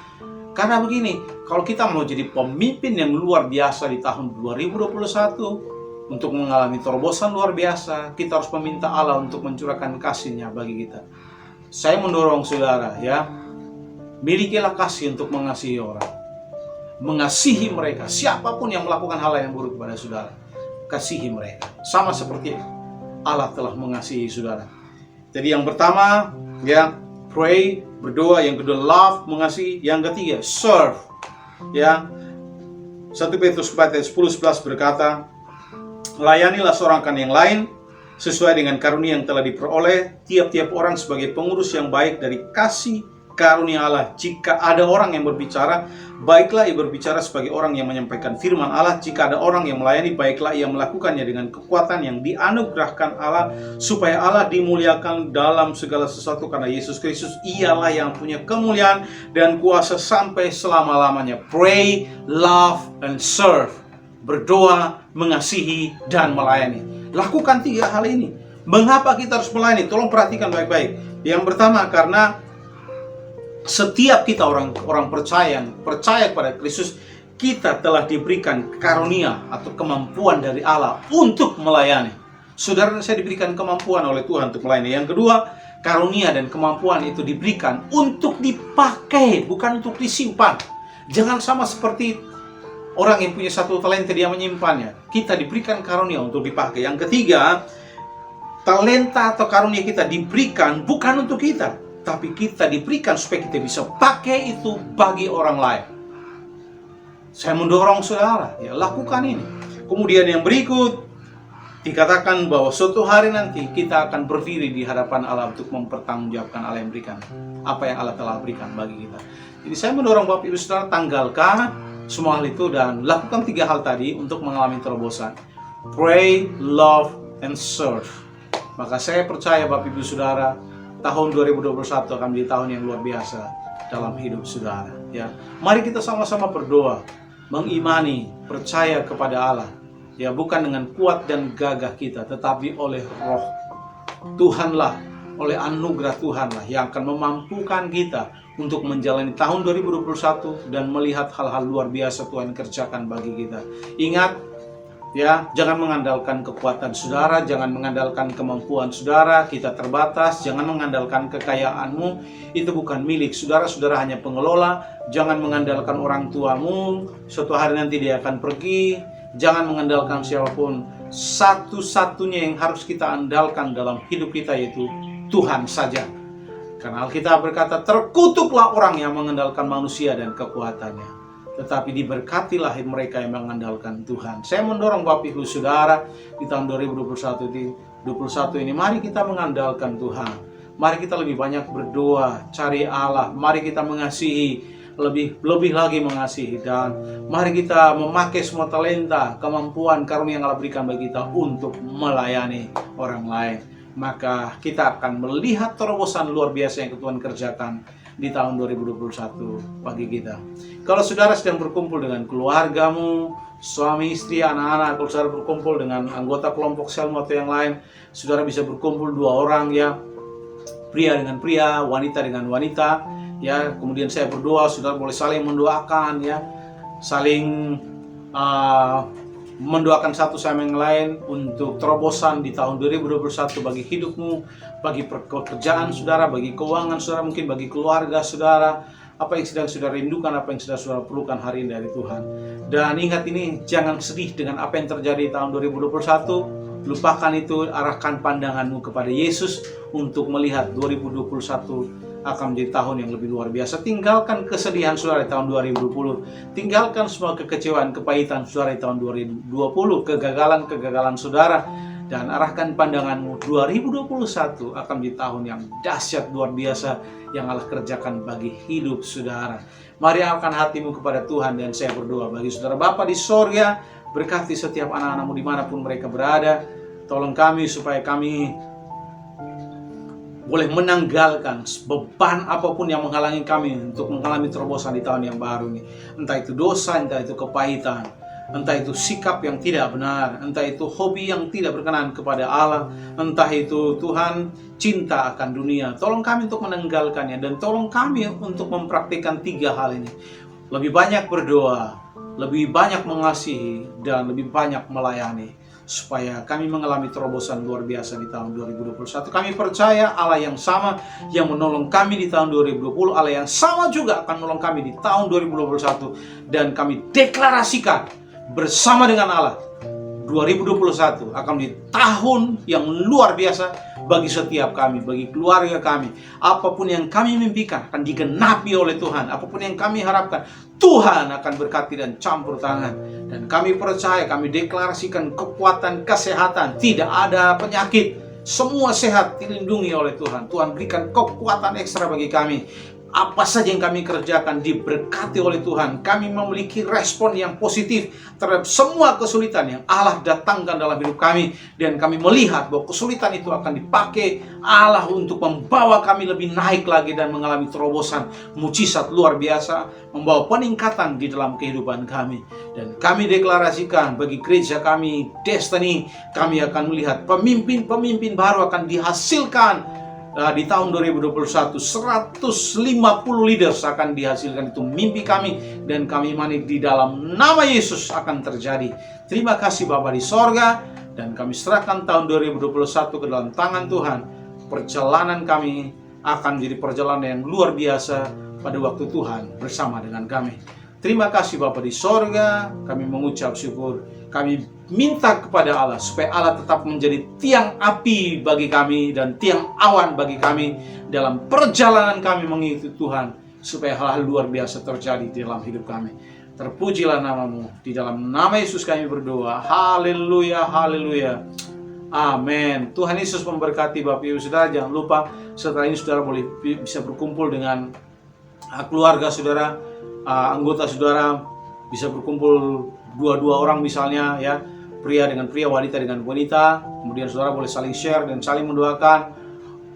Karena begini, kalau kita mau jadi pemimpin yang luar biasa di tahun 2021, untuk mengalami terobosan luar biasa, kita harus meminta Allah untuk mencurahkan kasih-Nya bagi kita. Saya mendorong saudara ya, milikilah kasih untuk mengasihi orang. Mengasihi mereka, siapapun yang melakukan hal yang buruk kepada saudara, kasihi mereka. Sama seperti Allah telah mengasihi saudara. Jadi yang pertama ya, pray, berdoa. Yang kedua love, mengasihi. Yang ketiga serve ya. 1 Petrus 4 ayat 10-11 berkata, layanilah seorang akan yang lain sesuai dengan karunia yang telah diperoleh tiap-tiap orang sebagai pengurus yang baik dari kasih karunia Allah. Jika ada orang yang berbicara, baiklah ia berbicara sebagai orang yang menyampaikan firman Allah. Jika ada orang yang melayani, baiklah ia melakukannya dengan kekuatan yang dianugerahkan Allah, supaya Allah dimuliakan dalam segala sesuatu, karena Yesus Kristus ialah yang punya kemuliaan dan kuasa sampai selama-lamanya. Pray, love, and serve. Berdoa, mengasihi, dan melayani. Lakukan 3 hal ini. Mengapa kita harus melayani? Tolong perhatikan baik-baik. Yang pertama, karena setiap kita orang percaya kepada Kristus, kita telah diberikan karunia atau kemampuan dari Allah untuk melayani. Saudara dan saya diberikan kemampuan oleh Tuhan untuk melayani. Yang kedua, karunia dan kemampuan itu diberikan untuk dipakai, bukan untuk disimpan. Jangan sama seperti orang yang punya 1 talenta, dia menyimpannya. Kita diberikan karunia untuk dipakai. Yang ketiga, talenta atau karunia kita diberikan bukan untuk kita, tapi kita diberikan supaya kita bisa pakai itu bagi orang lain. Saya mendorong saudara, ya lakukan ini. Kemudian yang berikut, dikatakan bahwa suatu hari nanti kita akan berdiri di hadapan Allah untuk mempertanggungjawabkan Allah yang berikan apa yang Allah telah berikan bagi kita. Jadi saya mendorong Bapak Ibu Saudara, tanggalkan semua hal itu dan lakukan 3 hal tadi untuk mengalami terobosan. Pray, love, and serve. Maka saya percaya Bapak Ibu Saudara, tahun 2021 akan menjadi tahun yang luar biasa dalam hidup saudara. Ya, mari kita sama-sama berdoa, mengimani, percaya kepada Allah. Ya, bukan dengan kuat dan gagah kita, tetapi oleh Roh Tuhanlah, oleh anugerah Tuhanlah yang akan memampukan kita untuk menjalani tahun 2021 dan melihat hal-hal luar biasa Tuhan kerjakan bagi kita. Ingat, ya, jangan mengandalkan kekuatan saudara, jangan mengandalkan kemampuan saudara, kita terbatas. Jangan mengandalkan kekayaanmu, itu bukan milik saudara, saudara hanya pengelola. Jangan mengandalkan orang tuamu, suatu hari nanti dia akan pergi. Jangan mengandalkan siapapun. Satu-satunya yang harus kita andalkan dalam hidup kita yaitu Tuhan saja. Karena Alkitab berkata, terkutuklah orang yang mengandalkan manusia dan kekuatannya, tetapi diberkatilah mereka yang mengandalkan Tuhan. Saya mendorong Bapak Ibu Saudara di tahun 2021 ini, mari kita mengandalkan Tuhan. Mari kita lebih banyak berdoa, cari Allah. Mari kita mengasihi, lebih lagi mengasihi. Dan mari kita memakai semua talenta, kemampuan, karunia yang Allah berikan bagi kita untuk melayani orang lain. Maka kita akan melihat terobosan luar biasa yang Tuhan kerjakan di tahun 2021 bagi kita. Kalau saudara sedang berkumpul dengan keluargamu, suami, istri, anak-anak, kalau saudara berkumpul dengan anggota kelompok selmu atau yang lain, saudara bisa berkumpul 2 orang ya, pria dengan pria, wanita dengan wanita ya. Kemudian saya berdoa, saudara boleh saling mendoakan ya, saling mendoakan satu sama yang lain untuk terobosan di tahun 2021 bagi hidupmu, bagi pekerjaan saudara, bagi keuangan saudara, mungkin bagi keluarga saudara, apa yang sedang saudara rindukan, apa yang sedang saudara perlukan hari ini dari Tuhan. Dan ingat ini, jangan sedih dengan apa yang terjadi di tahun 2021. Lupakan itu, arahkan pandanganmu kepada Yesus untuk melihat 2021 akan menjadi tahun yang lebih luar biasa. Tinggalkan kesedihan saudara di tahun 2020. Tinggalkan semua kekecewaan, kepahitan saudara di tahun 2020, kegagalan saudara. Dan arahkan pandanganmu, 2021 akan menjadi tahun yang dahsyat luar biasa yang Allah kerjakan bagi hidup saudara. Mari arahkan hatimu kepada Tuhan dan saya berdoa bagi saudara. Bapa di sorga, berkati setiap anak-anakmu dimanapun mereka berada. Tolong kami supaya kami boleh menanggalkan beban apapun yang menghalangi kami untuk mengalami terobosan di tahun yang baru ini. Entah itu dosa, entah itu kepahitan, entah itu sikap yang tidak benar, entah itu hobi yang tidak berkenan kepada Allah, entah itu Tuhan cinta akan dunia. Tolong kami untuk menanggalkannya dan tolong kami untuk mempraktikkan 3 hal ini. Lebih banyak berdoa, lebih banyak mengasihi, dan lebih banyak melayani. supaya kami mengalami terobosan luar biasa di tahun 2021. Kami percaya Allah yang sama yang menolong kami di tahun 2020, Allah yang sama juga akan menolong kami di tahun 2021. Dan kami deklarasikan bersama dengan Allah, 2021 akan menjadi tahun yang luar biasa bagi setiap kami, bagi keluarga kami. Apapun yang kami mimpikan akan digenapi oleh Tuhan. Apapun yang kami harapkan, Tuhan akan berkati dan campur tangan. Dan kami percaya, kami deklarasikan kekuatan kesehatan. Tidak ada penyakit, semua sehat dilindungi oleh Tuhan. Tuhan berikan kekuatan ekstra bagi kami. Apa saja yang kami kerjakan diberkati oleh Tuhan. Kami memiliki respon yang positif terhadap semua kesulitan yang Allah datangkan dalam hidup kami. Dan kami melihat bahwa kesulitan itu akan dipakai Allah untuk membawa kami lebih naik lagi dan mengalami terobosan mujizat luar biasa, membawa peningkatan di dalam kehidupan kami. Dan kami deklarasikan bagi gereja kami, Destiny, kami akan melihat pemimpin-pemimpin baru akan dihasilkan. Di tahun 2021 150 leaders akan dihasilkan. Itu mimpi kami, dan kami imani di dalam nama Yesus akan terjadi. Terima kasih Bapa di sorga, dan kami serahkan tahun 2021 ke dalam tangan Tuhan. Perjalanan kami akan menjadi perjalanan yang luar biasa pada waktu Tuhan bersama dengan kami. Terima kasih Bapa di sorga, kami mengucap syukur. Kami minta kepada Allah supaya Allah tetap menjadi tiang api bagi kami dan tiang awan bagi kami dalam perjalanan kami mengikuti Tuhan, supaya hal-hal luar biasa terjadi di dalam hidup kami. Terpujilah namamu. Di dalam nama Yesus kami berdoa. Haleluya, haleluya. Amin. Tuhan Yesus memberkati Bapak Ibu Saudara. Jangan lupa setelah ini saudara boleh bisa berkumpul dengan keluarga saudara, anggota saudara, bisa berkumpul dua orang misalnya, ya, pria dengan pria, wanita dengan wanita. Kemudian saudara boleh saling share dan saling mendoakan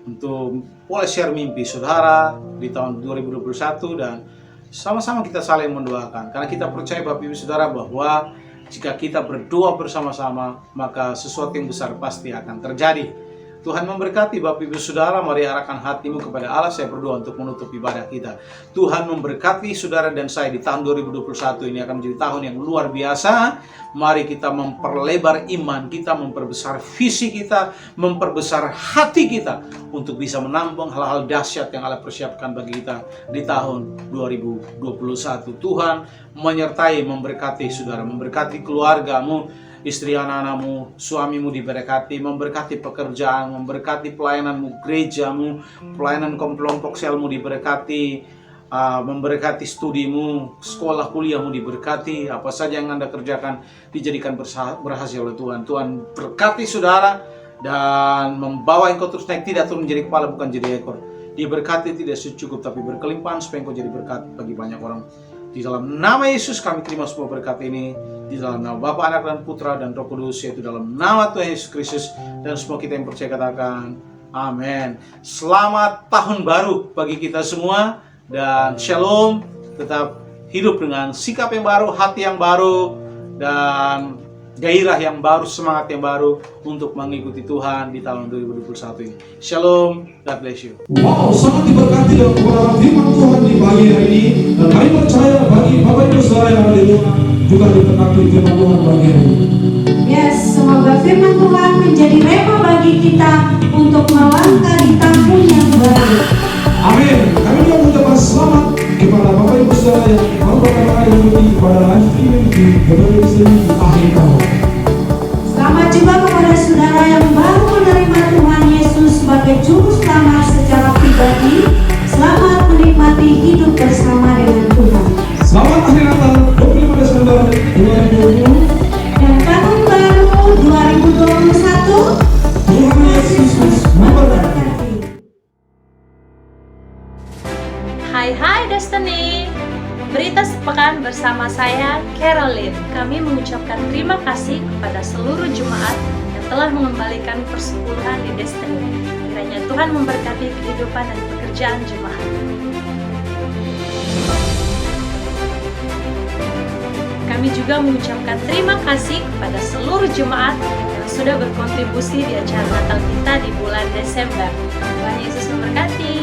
untuk boleh share mimpi saudara di tahun 2021, dan sama-sama kita saling mendoakan. Karena kita percaya Bapak Ibu Saudara bahwa jika kita berdoa bersama-sama, maka sesuatu yang besar pasti akan terjadi. Tuhan memberkati Bapak Ibu Saudara. Mari arahkan hatimu kepada Allah. Saya berdoa untuk menutup ibadah kita. Tuhan memberkati saudara dan saya di tahun 2021 ini akan menjadi tahun yang luar biasa. Mari kita memperlebar iman kita, memperbesar visi kita, memperbesar hati kita untuk bisa menampung hal-hal dahsyat yang Allah persiapkan bagi kita di tahun 2021. Tuhan menyertai, memberkati saudara, memberkati keluargamu, istri anak-anakmu, suamimu diberkati, memberkati pekerjaan, memberkati pelayananmu, gerejamu, pelayanan kelompok selmu diberkati, memberkati studimu, sekolah kuliahmu diberkati, apa saja yang Anda kerjakan dijadikan berhasil oleh Tuhan. Tuhan berkati saudara dan membawa engkau terus naik, tidak turun menjadi kepala bukan jadi ekor. Diberkati tidak secukup tapi berkelimpahan supaya engkau jadi berkat bagi banyak orang. Di dalam nama Yesus kami terima semua berkat ini. Di dalam nama Bapa, Anak, dan Putra, dan Roh Kudus, yaitu dalam nama Tuhan Yesus Kristus. Dan semua kita yang percaya katakan amin. Selamat tahun baru bagi kita semua. Dan shalom. Tetap hidup dengan sikap yang baru, hati yang baru, dan gairah yang baru, semangat yang baru untuk mengikuti Tuhan di tahun 2021 ini. Shalom, God bless you. Wow, sangat diberkati dalam kebenaran firman Tuhan di pagi hari ini. Dan kami percaya bagi Bapak Ibu Saudara yang ada di rumah juga diberkati firman Tuhan pagi hari ini. Yes, semoga firman Tuhan menjadi rema bagi kita untuk melangkah di tahun yang baru. Amin. Kami juga mengucapkan selamat kepada Bapak Ibu Saudara yang baru pertama kali mengikuti kepada live streaming di GBI di akhir tahun. Selamat juga kepada saudara yang baru menerima Tuhan Yesus sebagai juru selamat secara pribadi. Selamat menikmati hidup bersama dengan Tuhan. Selamat akhir Natal 25 Desember 2020 Dan tahun baru 2021. Tuhan Yesus memberkati. Hai Destiny, berita sepekan bersama saya Caroline. Kami mengucapkan terima kasih kepada seluruh jemaat yang telah mengembalikan persepuluhan di Destiny. Kiranya Tuhan memberkati kehidupan dan pekerjaan jemaat. Kami juga mengucapkan terima kasih kepada seluruh jemaat yang sudah berkontribusi di acara Natal kita di bulan Desember. Tuhan Yesus memberkati.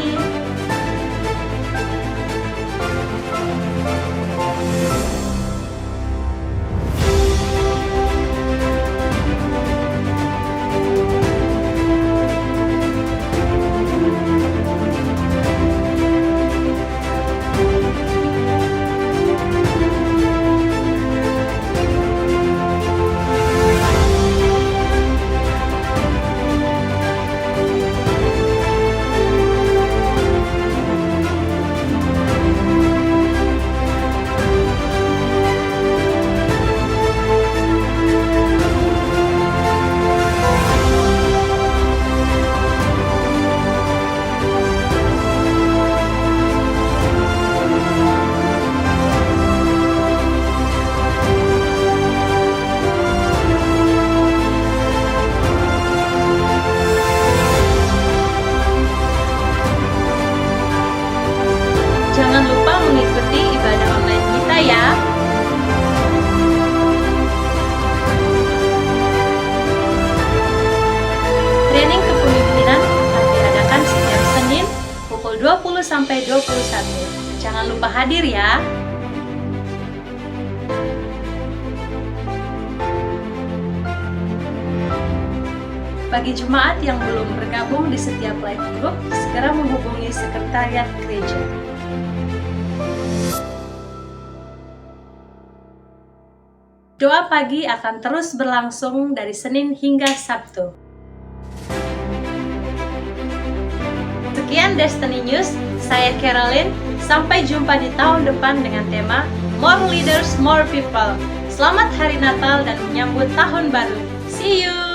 sampai 21. Jangan lupa hadir ya. Bagi jemaat yang belum bergabung di setiap live group, segera menghubungi sekretariat gereja. Doa pagi akan terus berlangsung dari Senin hingga Sabtu. Sekian Destiny News, saya Caroline. Sampai jumpa di tahun depan dengan tema More Leaders, More People. Selamat Hari Natal dan menyambut Tahun Baru. See you!